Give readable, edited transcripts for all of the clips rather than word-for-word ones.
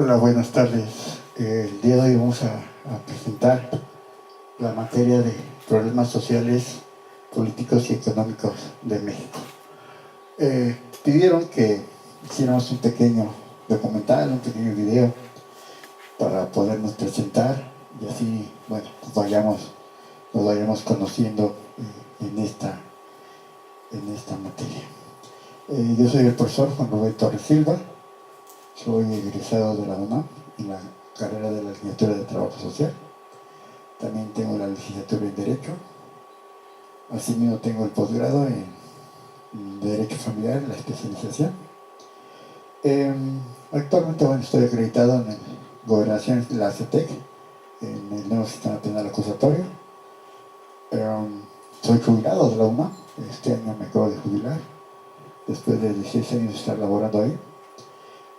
Hola, buenas tardes. El día de hoy vamos a presentar la materia de problemas sociales, políticos y económicos de México. Pidieron que hiciéramos un pequeño documental, un pequeño video para podernos presentar y así, bueno, nos vayamos conociendo en esta materia. Yo soy el profesor Juan Rubén Torres Silva. Soy egresado de la UNAM en la carrera de la licenciatura de Trabajo Social. También tengo la licenciatura en Derecho. Asimismo tengo el posgrado en Derecho Familiar, la especialización. Actualmente estoy acreditado en Gobernación de la CETEC, en el nuevo sistema penal acusatorio. Soy jubilado de la UNAM. Este año me acabo de jubilar, después de 16 años de estar laborando ahí.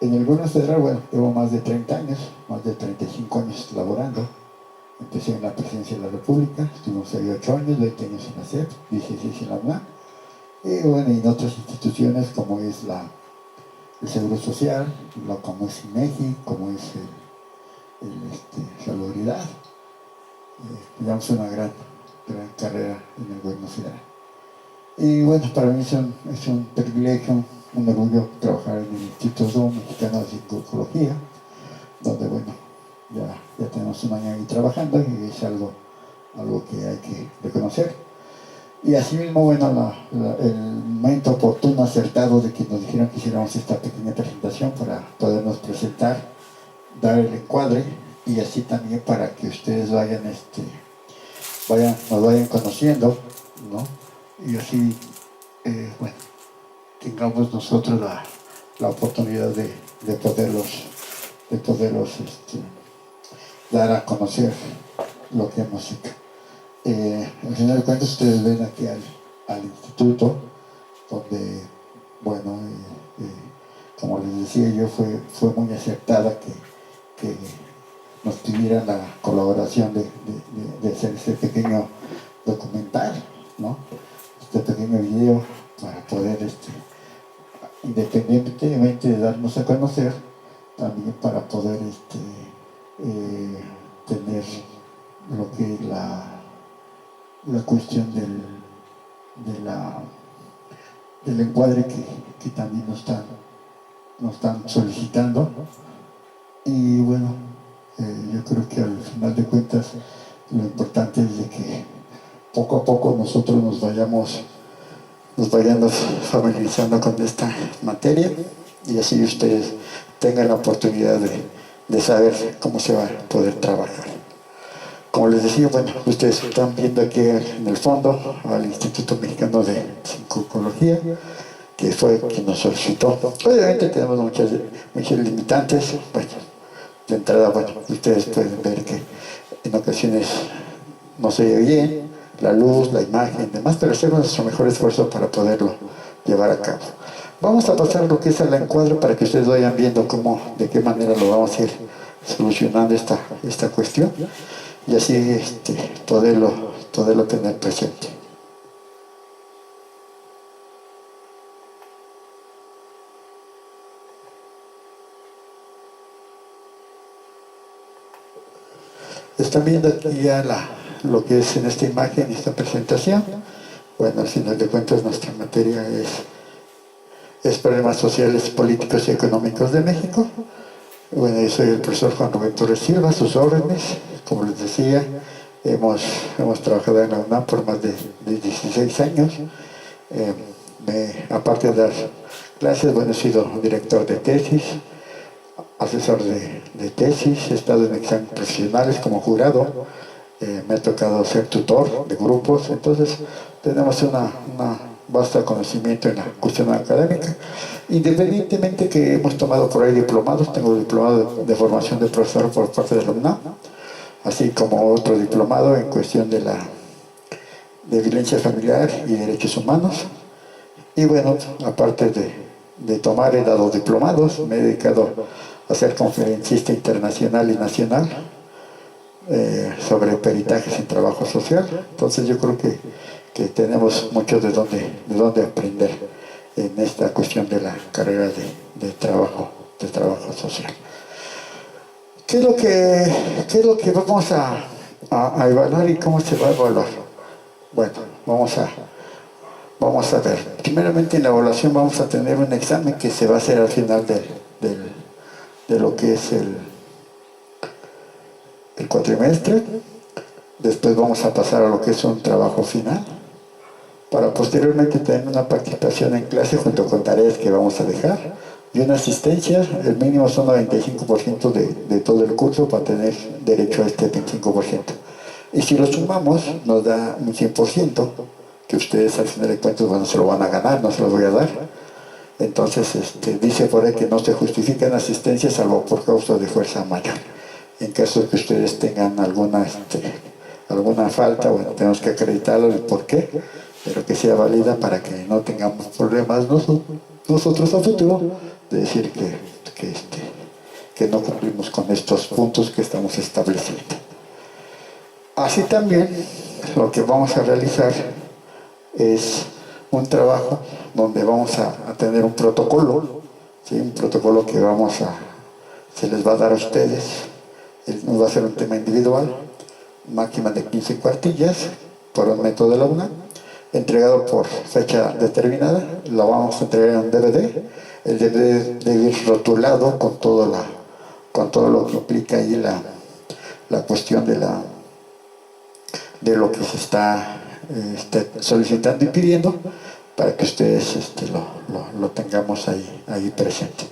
En el gobierno federal, llevo más de 30 años, más de 35 años laborando. Empecé en la presidencia de la República, estuvimos ahí 8 años, 20 años en la SEP, 16 en la UNAM. Y en otras instituciones como es el Seguro Social, como es INEGI, como es Salubridad. Llevamos una gran carrera en el gobierno federal. Y para mí es un privilegio, un orgullo trabajar en el Instituto Mexicano de Psicología, donde ya tenemos un año ahí trabajando y es algo que hay que reconocer. Y asimismo, el momento oportuno, acertado de que nos dijeron que hiciéramos esta pequeña presentación para podernos presentar, dar el encuadre y así también para que ustedes nos vayan conociendo, ¿no? Y así, tengamos nosotros la oportunidad de poderlos dar a conocer lo que hemos hecho. Al final de cuentas, ustedes ven aquí al instituto, donde, como les decía yo, fue muy acertada que nos pidieran la colaboración de hacer este pequeño documental, ¿no? Este pequeño video para poder, independientemente de darnos a conocer, también para poder tener lo que es la cuestión del encuadre que también nos están solicitando. Y yo creo que al final de cuentas lo importante es de que poco a poco nosotros nos vayamos familiarizando con esta materia y así ustedes tengan la oportunidad de saber cómo se va a poder trabajar. Como les decía, ustedes están viendo aquí en el fondo al Instituto Mexicano de Psicología, que fue quien nos solicitó. Obviamente tenemos muchas limitantes. De entrada, ustedes pueden ver que en ocasiones no se oye bien, la luz, la imagen, demás, pero hacemos nuestro mejor esfuerzo para poderlo llevar a cabo. Vamos a pasar lo que es el encuadre para que ustedes vayan viendo de qué manera lo vamos a ir solucionando esta cuestión y así poderlo tener presente. Están viendo aquí ya lo que es en esta imagen, esta presentación. Al final de cuentas nuestra materia es problemas sociales, políticos y económicos de México. Yo soy el profesor Juan Rubén Torres Silva, a sus órdenes. Como les decía, hemos trabajado en la UNAM por más de 16 años. Aparte de dar clases, he sido director de tesis, asesor de tesis, he estado en exámenes profesionales como jurado, me ha tocado ser tutor de grupos, entonces tenemos una vasto conocimiento en la cuestión académica, independientemente que hemos tomado por ahí diplomados. Tengo diplomado de formación de profesor por parte de la UNAM, así como otro diplomado en cuestión de violencia familiar y derechos humanos. Y aparte de tomar, he dado diplomados, me he dedicado a ser conferencista internacional y nacional sobre peritajes en trabajo social. Entonces yo creo que tenemos mucho de dónde aprender en esta cuestión de la carrera de trabajo social. qué es lo que vamos a evaluar y cómo se va a evaluar? Bueno, vamos a ver. Primeramente en la evaluación vamos a tener un examen que se va a hacer al final de lo que es el cuatrimestre. Después vamos a pasar a lo que es un trabajo final, para posteriormente tener una participación en clase junto con tareas que vamos a dejar y una asistencia. El mínimo son 95% de todo el curso para tener derecho a este 25%. Y si lo sumamos, nos da un 100%, que ustedes al final de cuentas, bueno, se lo van a ganar, no se lo voy a dar. Entonces, dice por ahí que no se justifican asistencias salvo por causa de fuerza mayor. En caso de que ustedes tengan alguna falta, bueno, tenemos que acreditarlo el por qué, pero que sea válida para que no tengamos problemas nosotros a futuro de decir que no cumplimos con estos puntos que estamos estableciendo. Así también, lo que vamos a realizar es un trabajo donde vamos a tener un protocolo, ¿sí? Un protocolo que se les va a dar a ustedes. Nos va a ser un tema individual, máxima de 15 cuartillas por un método de la UNA, entregado por fecha determinada. Lo vamos a entregar en un DVD. El DVD debe ir rotulado con todo lo que implica ahí la cuestión de lo que se está solicitando y pidiendo, para que ustedes lo tengamos ahí presente.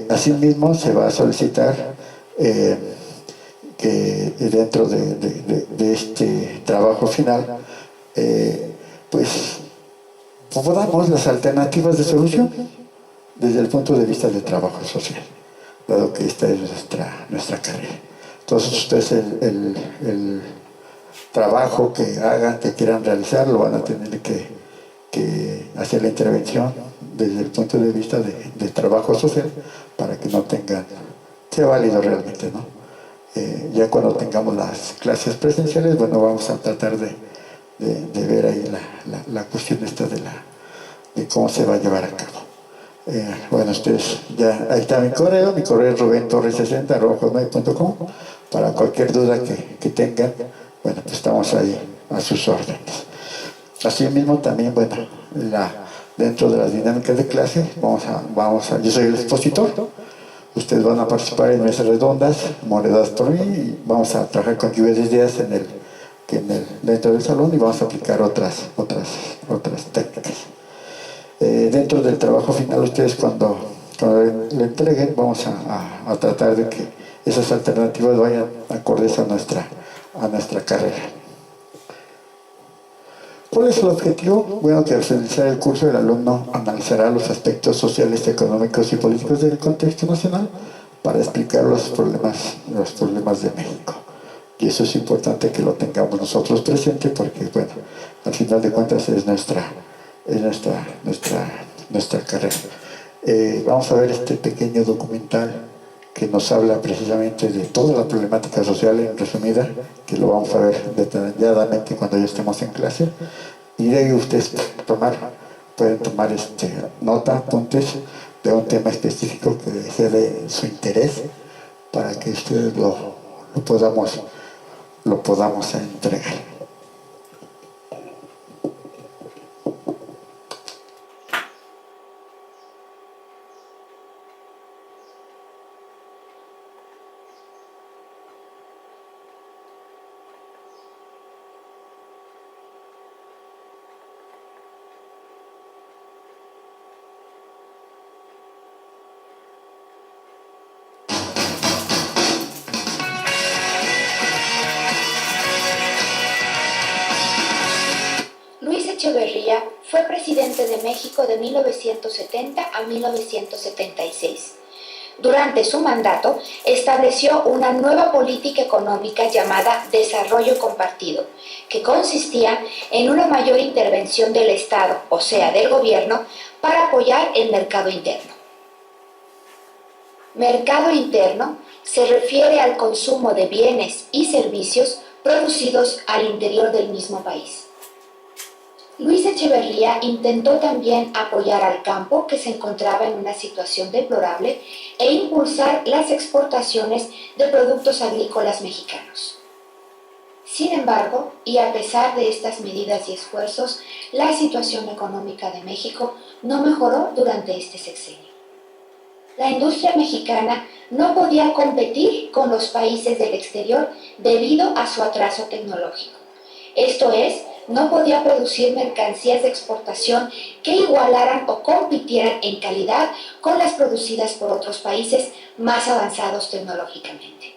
Asimismo, se va a solicitar que dentro de este trabajo final, pues podamos las alternativas de solución desde el punto de vista del trabajo social, dado que esta es nuestra carrera. Entonces ustedes el trabajo que hagan, que quieran realizar, lo van a tener que hacer la intervención desde el punto de vista de trabajo social, para que no sea válido realmente, ¿no? Ya cuando tengamos las clases presenciales, bueno, vamos a tratar de ver ahí la cuestión esta de cómo se va a llevar a cabo. Bueno, ustedes ya, ahí está mi correo es rubentorres60@hotmail.com. Para cualquier duda que tengan, bueno, pues estamos ahí a sus órdenes. Asimismo también, bueno, dentro de las dinámicas de clase, yo soy el expositor. Ustedes van a participar en mesas redondas, moderadas por mí, y vamos a trabajar con lluvia de ideas dentro del salón, y vamos a aplicar otras técnicas. Dentro del trabajo final, ustedes cuando le entreguen, vamos a tratar de que esas alternativas vayan acordes a nuestra carrera. ¿Cuál es el objetivo? Bueno, que al finalizar el curso el alumno analizará los aspectos sociales, económicos y políticos del contexto nacional para explicar los problemas de México. Y eso es importante que lo tengamos nosotros presente, porque, bueno, al final de cuentas es nuestra carrera. Vamos a ver este pequeño documental que nos habla precisamente de toda la problemática social en resumida, que lo vamos a ver detalladamente cuando ya estemos en clase, y de ahí ustedes pueden tomar nota, apuntes de un tema específico que sea de su interés, para que ustedes lo podamos entregar. Luis Echeverría fue presidente de México de 1970 a 1976. Durante su mandato, estableció una nueva política económica llamada Desarrollo Compartido, que consistía en una mayor intervención del Estado, o sea, del gobierno, para apoyar el mercado interno. Mercado interno se refiere al consumo de bienes y servicios producidos al interior del mismo país. Luis Echeverría intentó también apoyar al campo, que se encontraba en una situación deplorable, e impulsar las exportaciones de productos agrícolas mexicanos. Sin embargo, y a pesar de estas medidas y esfuerzos, la situación económica de México no mejoró durante este sexenio. La industria mexicana no podía competir con los países del exterior debido a su atraso tecnológico. Esto es, no podía producir mercancías de exportación que igualaran o compitieran en calidad con las producidas por otros países más avanzados tecnológicamente.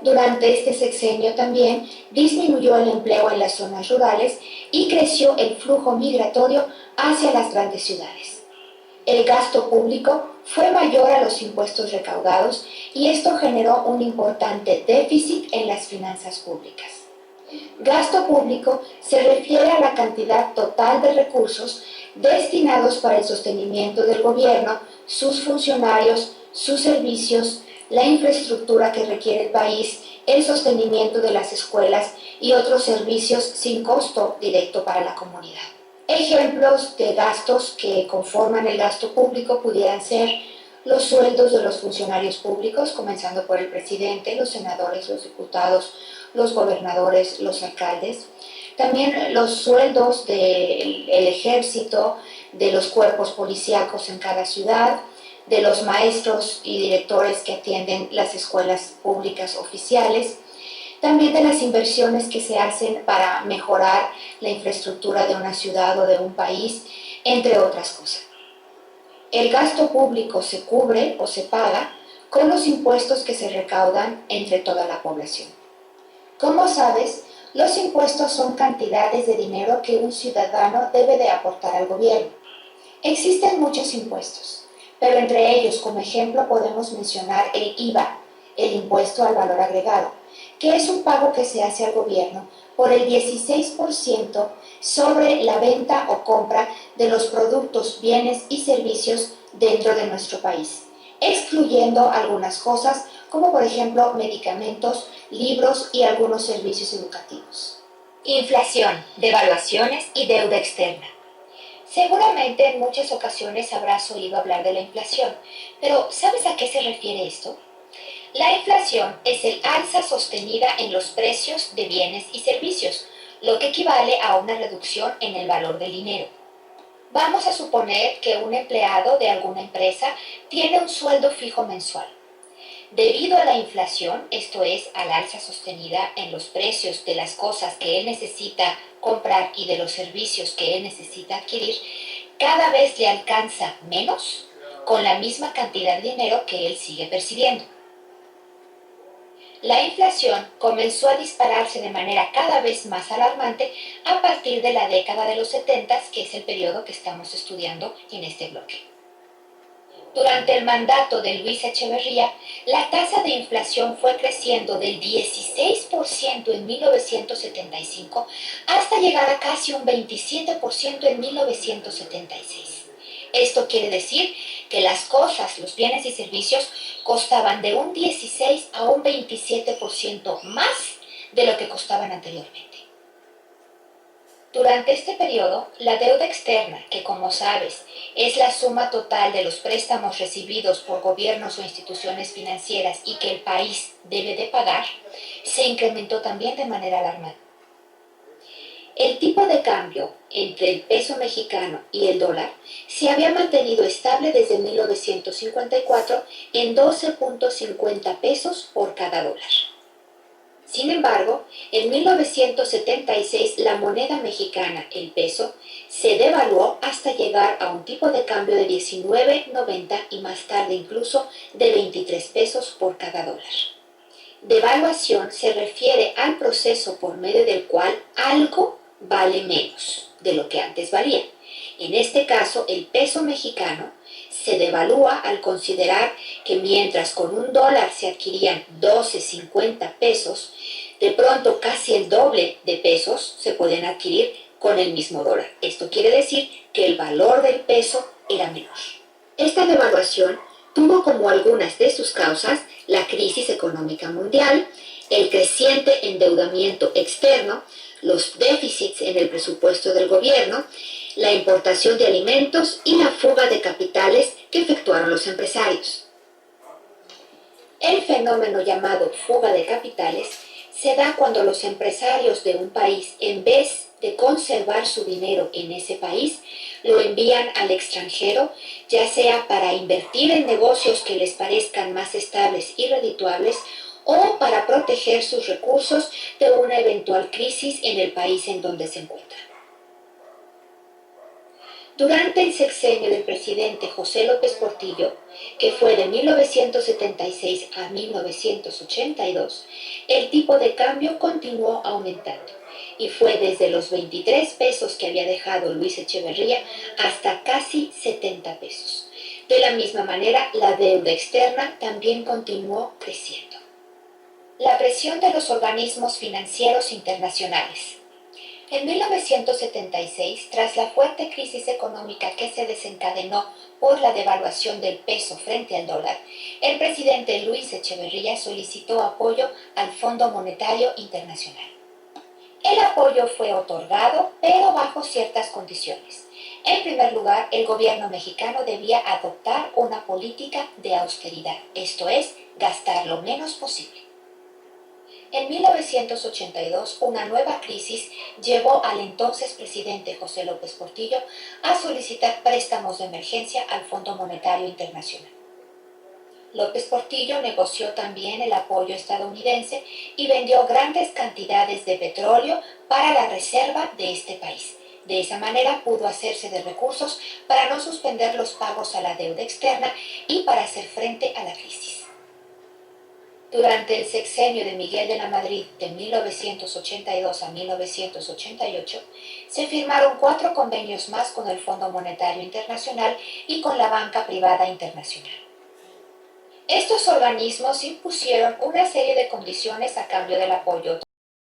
Durante este sexenio también disminuyó el empleo en las zonas rurales y creció el flujo migratorio hacia las grandes ciudades. El gasto público fue mayor a los impuestos recaudados y esto generó un importante déficit en las finanzas públicas. Gasto público se refiere a la cantidad total de recursos destinados para el sostenimiento del gobierno, sus funcionarios, sus servicios, la infraestructura que requiere el país, el sostenimiento de las escuelas y otros servicios sin costo directo para la comunidad. Ejemplos de gastos que conforman el gasto público pudieran ser los sueldos de los funcionarios públicos, comenzando por el presidente, los senadores, los diputados, los gobernadores, los alcaldes. También los sueldos del ejército, de los cuerpos policíacos en cada ciudad, de los maestros y directores que atienden las escuelas públicas oficiales, también de las inversiones que se hacen para mejorar la infraestructura de una ciudad o de un país, entre otras cosas. El gasto público se cubre o se paga con los impuestos que se recaudan entre toda la población. Como sabes, los impuestos son cantidades de dinero que un ciudadano debe de aportar al gobierno. Existen muchos impuestos, pero entre ellos, como ejemplo, podemos mencionar el IVA, el impuesto al valor agregado, que es un pago que se hace al gobierno por el 16% sobre la venta o compra de los productos, bienes y servicios dentro de nuestro país, excluyendo algunas cosas como por ejemplo medicamentos, libros y algunos servicios educativos. Inflación, devaluaciones y deuda externa. Seguramente en muchas ocasiones habrás oído hablar de la inflación, pero ¿sabes a qué se refiere esto? La inflación es el alza sostenida en los precios de bienes y servicios, lo que equivale a una reducción en el valor del dinero. Vamos a suponer que un empleado de alguna empresa tiene un sueldo fijo mensual. Debido a la inflación, esto es, al alza sostenida en los precios de las cosas que él necesita comprar y de los servicios que él necesita adquirir, cada vez le alcanza menos con la misma cantidad de dinero que él sigue percibiendo. La inflación comenzó a dispararse de manera cada vez más alarmante a partir de la década de los 70, que es el periodo que estamos estudiando en este bloque. Durante el mandato de Luis Echeverría, la tasa de inflación fue creciendo del 16% en 1975 hasta llegar a casi un 27% en 1976. Esto quiere decir que las cosas, los bienes y servicios costaban de un 16 a un 27% más de lo que costaban anteriormente. Durante este periodo, la deuda externa, que como sabes es la suma total de los préstamos recibidos por gobiernos o instituciones financieras y que el país debe de pagar, se incrementó también de manera alarmante. El tipo de cambio entre el peso mexicano y el dólar se había mantenido estable desde 1954 en 12.50 pesos por cada dólar. Sin embargo, en 1976 la moneda mexicana, el peso, se devaluó hasta llegar a un tipo de cambio de 19.90 y más tarde incluso de 23 pesos por cada dólar. Devaluación se refiere al proceso por medio del cual algo vale menos de lo que antes valía. En este caso, el peso mexicano se devalúa al considerar que mientras con un dólar se adquirían 12.50 pesos, de pronto casi el doble de pesos se podían adquirir con el mismo dólar. Esto quiere decir que el valor del peso era menor. Esta devaluación tuvo como algunas de sus causas la crisis económica mundial, el creciente endeudamiento externo, los déficits en el presupuesto del gobierno, la importación de alimentos y la fuga de capitales que efectuaron los empresarios. El fenómeno llamado fuga de capitales se da cuando los empresarios de un país, en vez de conservar su dinero en ese país, lo envían al extranjero, ya sea para invertir en negocios que les parezcan más estables y redituables o para proteger sus recursos de una eventual crisis en el país en donde se encuentran. Durante el sexenio del presidente José López Portillo, que fue de 1976 a 1982, el tipo de cambio continuó aumentando y fue desde los 23 pesos que había dejado Luis Echeverría hasta casi 70 pesos. De la misma manera, la deuda externa también continuó creciendo. La presión de los organismos financieros internacionales. En 1976, tras la fuerte crisis económica que se desencadenó por la devaluación del peso frente al dólar, el presidente Luis Echeverría solicitó apoyo al Fondo Monetario Internacional. El apoyo fue otorgado, pero bajo ciertas condiciones. En primer lugar, el gobierno mexicano debía adoptar una política de austeridad, esto es, gastar lo menos posible. En 1982, una nueva crisis llevó al entonces presidente José López Portillo a solicitar préstamos de emergencia al Fondo Monetario Internacional. López Portillo negoció también el apoyo estadounidense y vendió grandes cantidades de petróleo para la reserva de este país. De esa manera pudo hacerse de recursos para no suspender los pagos a la deuda externa y para hacer frente a la crisis. Durante el sexenio de Miguel de la Madrid de 1982 a 1988, se firmaron 4 convenios más con el Fondo Monetario Internacional y con la banca privada internacional. Estos organismos impusieron una serie de condiciones a cambio del apoyo